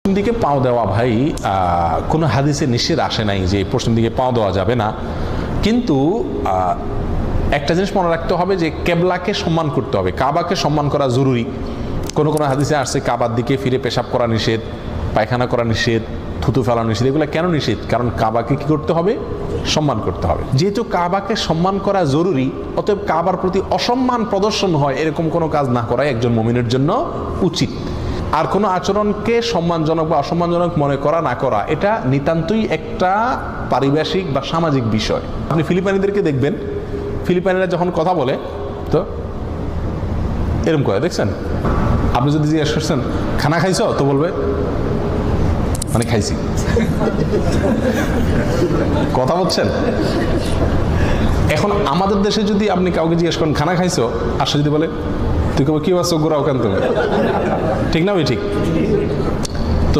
পশ্চিম দিকে পাও দেওয়া ভাই কোনো হাদিসে নিষেধ আসে নাই যে পশ্চিম দিকে পাও দেওয়া যাবে না, কিন্তু একটা জিনিস মনে রাখতে হবে যে কেবলাকে সম্মান করতে হবে, কাবাকে সম্মান করা জরুরি। কোনো কোনো হাদিসে আসছে কাবার দিকে ফিরে পেশাব করা নিষেধ, পায়খানা করা নিষেধ, থুতু ফেলা নিষেধ। এগুলো কেন নিষেধ? কারণ কাবাকে কি করতে হবে? সম্মান করতে হবে। যেহেতু কাবাকে সম্মান করা জরুরি, অতএব কাবার প্রতি অসম্মান প্রদর্শন হয় এরকম কোনো কাজ না করাই একজন মুমিনের জন্য উচিত। আর কোনো আচরণকে সম্মানজনক বা অসম্মানজনক মনে করা না করা, এটা নিতান্তই একটা পারিভাষিক বা সামাজিক বিষয়। আপনি ফিলিপাইনিদেরকে দেখবেন, ফিলিপাইনিরা যখন কথা বলে তো এরকম করে, দেখছেন? আপনি যদি জিজ্ঞেস করছেন খানা খাইছো, তো বলবে মানে খাইছি। কথা বলছেন? এখন আমাদের দেশে যদি আপনি কাউকে জিজ্ঞেস করেন খানা খাইছো, আর সে যদি বলে তুই কবে কি বাস গোড়াও কেন, তুমি ঠিক না? ঠিক